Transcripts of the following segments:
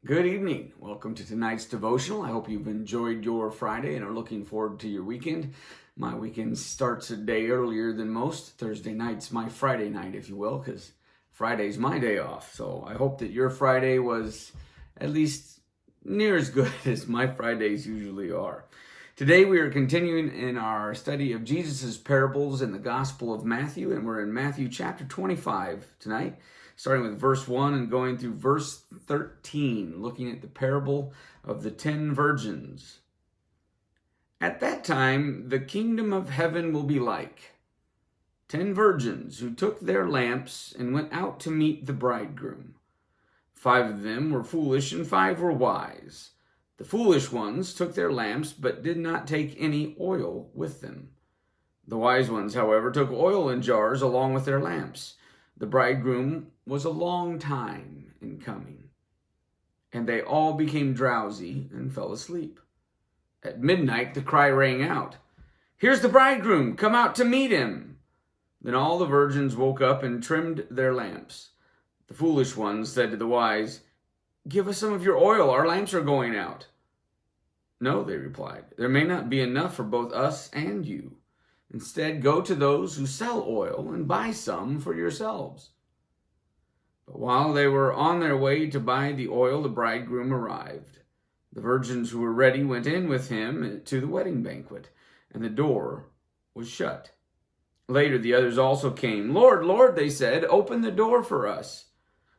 Good evening. Welcome to tonight's devotional. I hope you've enjoyed your Friday and are looking forward to your weekend. My weekend starts a day earlier than most. Thursday night's my Friday night, if you will, because Friday's my day off. So I hope that your Friday was at least near as good as my Fridays usually are. Today we are continuing in our study of Jesus' parables in the Gospel of Matthew, and we're in Matthew chapter 25 tonight, starting with verse 1 and going through verse 13, looking at the parable of the 10 virgins. At that time, the kingdom of heaven will be like 10 virgins who took their lamps and went out to meet the bridegroom. 5 of them were foolish and 5 were wise. The foolish ones took their lamps, but did not take any oil with them. The wise ones, however, took oil in jars along with their lamps. The bridegroom was a long time in coming, and they all became drowsy and fell asleep. At midnight, the cry rang out, "Here's the bridegroom, come out to meet him." Then all the virgins woke up and trimmed their lamps. The foolish ones said to the wise, "Give us some of your oil, our lamps are going out." "No," they replied, "there may not be enough for both us and you. Instead, go to those who sell oil and buy some for yourselves." But while they were on their way to buy the oil, the bridegroom arrived. The virgins who were ready went in with him to the wedding banquet, and the door was shut. Later, the others also came. "Lord, Lord," they said, "open the door for us."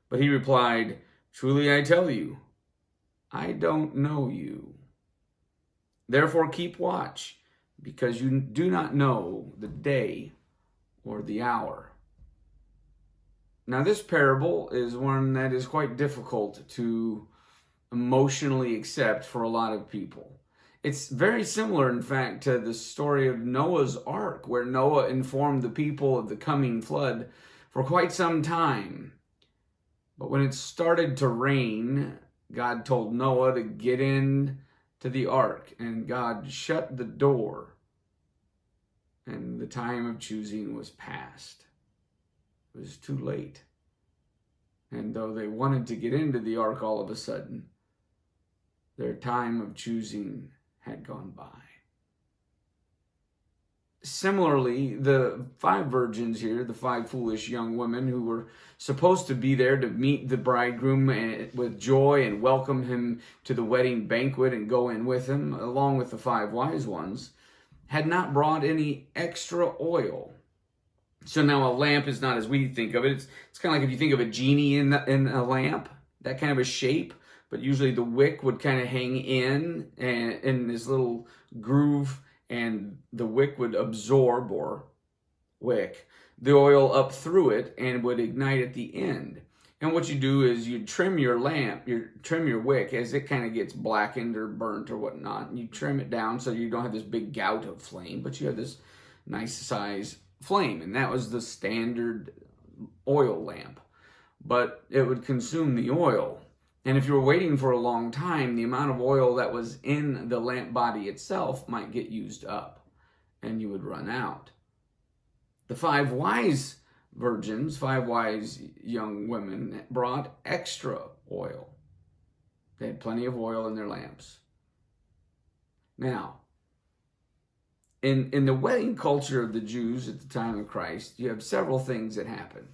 But he replied, "Truly I tell you, I don't know you. Therefore keep watch, because you do not know the day or the hour." Now, this parable is one that is quite difficult to emotionally accept for a lot of people. It's very similar, in fact, to the story of Noah's Ark, where Noah informed the people of the coming flood for quite some time. But when it started to rain, God told Noah to get in to the ark, and God shut the door, and the time of choosing was past. It was too late. And though they wanted to get into the ark all of a sudden, their time of choosing had gone by. Similarly, the 5 virgins here, the 5 foolish young women who were supposed to be there to meet the bridegroom with joy and welcome him to the wedding banquet and go in with him, along with the 5 wise ones, had not brought any extra oil. So now a lamp is not as we think of it. It's kind of like if you think of a genie in a lamp, that kind of a shape, but usually the wick would kind of hang in this little groove, and the wick would absorb, or wick, the oil up through it and would ignite at the end. And what you do is you trim your lamp, trim your wick as it kind of gets blackened or burnt or whatnot. And you trim it down so you don't have this big gout of flame, but you have this nice size flame. And that was the standard oil lamp. But it would consume the oil. And if you were waiting for a long time, the amount of oil that was in the lamp body itself might get used up, and you would run out. The 5 wise virgins, 5 wise young women, brought extra oil. They had plenty of oil in their lamps. Now, in the wedding culture of the Jews at the time of Christ, you have several things that happen.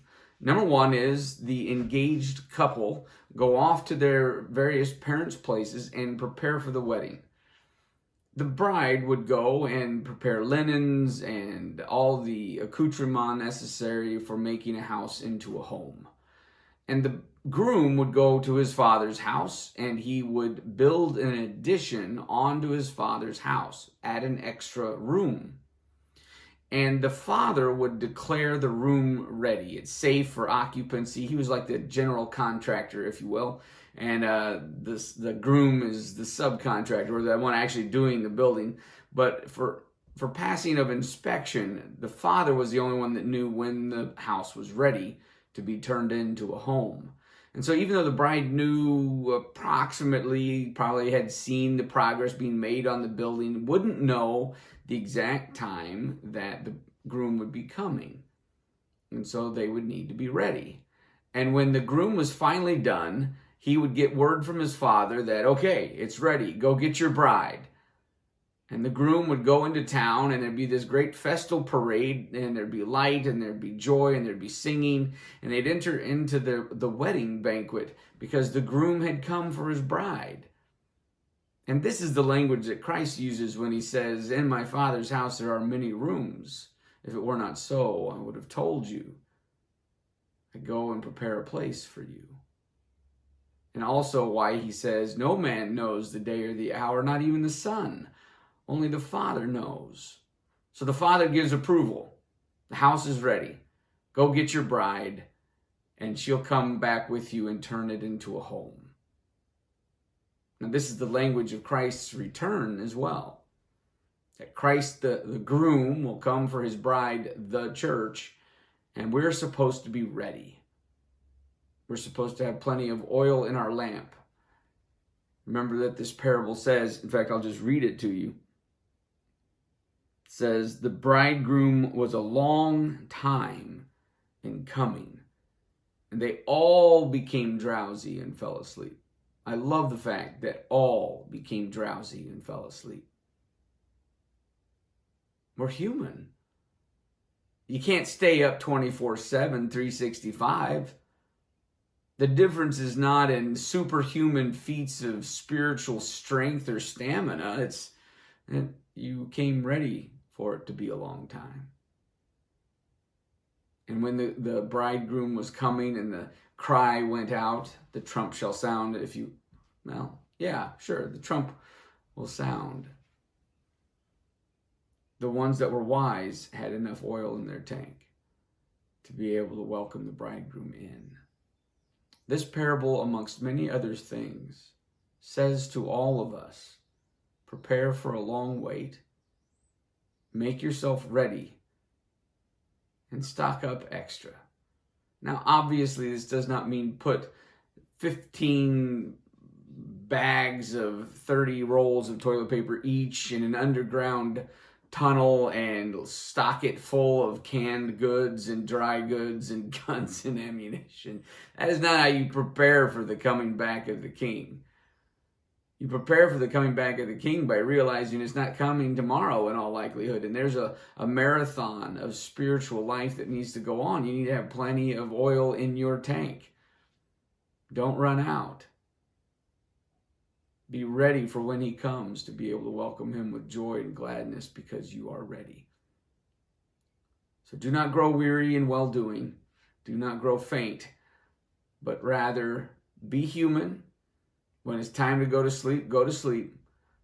Number 1 is the engaged couple go off to their various parents' places and prepare for the wedding. The bride would go and prepare linens and all the accoutrement necessary for making a house into a home. And the groom would go to his father's house, and he would build an addition onto his father's house, add an extra room. And the father would declare the room ready. It's safe for occupancy. He was like the general contractor, if you will. And the groom is the subcontractor, or the one actually doing the building. But for passing of inspection, the father was the only one that knew when the house was ready to be turned into a home. And so even though the bride knew approximately, probably had seen the progress being made on the building, wouldn't know the exact time that the groom would be coming. And so they would need to be ready. And when the groom was finally done, he would get word from his father that, okay, it's ready, go get your bride. And the groom would go into town, and there'd be this great festal parade, and there'd be light, and there'd be joy, and there'd be singing, and they'd enter into the wedding banquet because the groom had come for his bride. And this is the language that Christ uses when he says, in my Father's house there are many rooms. If it were not so, I would have told you. I go and prepare a place for you. And also why he says, no man knows the day or the hour, not even the Son. Only the Father knows. So the Father gives approval. The house is ready. Go get your bride, and she'll come back with you and turn it into a home. Now, this is the language of Christ's return as well. That Christ, the groom, will come for his bride, the church, and we're supposed to be ready. We're supposed to have plenty of oil in our lamp. Remember that this parable says, in fact, I'll just read it to you. It says, the bridegroom was a long time in coming, and they all became drowsy and fell asleep. I love the fact that all became drowsy and fell asleep. We're human. You can't stay up 24/7, 365. The difference is not in superhuman feats of spiritual strength or stamina. It's that you came ready for it to be a long time. And when the bridegroom was coming and the cry went out, the trump shall sound. The trump will sound. The ones that were wise had enough oil in their tank to be able to welcome the bridegroom in. This parable, amongst many other things, says to all of us, prepare for a long wait, make yourself ready, and stock up extra. Now, obviously, this does not mean put 15 bags of 30 rolls of toilet paper each in an underground tunnel and stock it full of canned goods and dry goods and guns and ammunition. That is not how you prepare for the coming back of the King. You prepare for the coming back of the King by realizing it's not coming tomorrow in all likelihood. And there's a marathon of spiritual life that needs to go on. You need to have plenty of oil in your tank. Don't run out. Be ready for when he comes to be able to welcome him with joy and gladness because you are ready. So do not grow weary in well-doing. Do not grow faint, but rather be human. When it's time to go to sleep, go to sleep.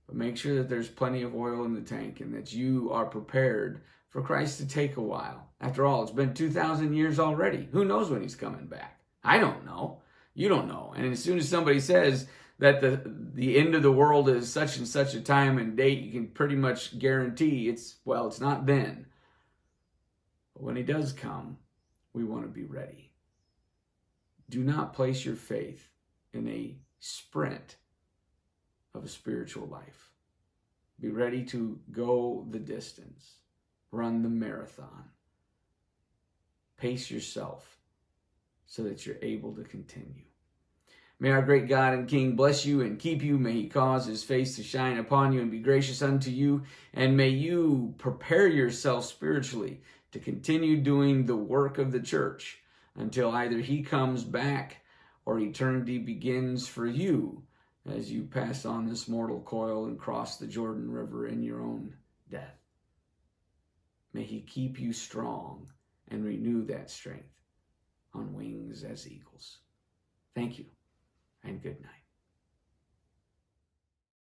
But make sure that there's plenty of oil in the tank and that you are prepared for Christ to take a while. After all, it's been 2,000 years already. Who knows when he's coming back? I don't know. You don't know. And as soon as somebody says that the end of the world is such and such a time and date, you can pretty much guarantee it's not then. But when he does come, we want to be ready. Do not place your faith in a sprint of a spiritual life. Be ready to go the distance. Run the marathon. Pace yourself so that you're able to continue. May our great God and King bless you and keep you. May he cause his face to shine upon you and be gracious unto you. And may you prepare yourself spiritually to continue doing the work of the church until either he comes back or eternity begins for you as you pass on this mortal coil and cross the Jordan River in your own death. May he keep you strong and renew that strength on wings as eagles. Thank you, and good night.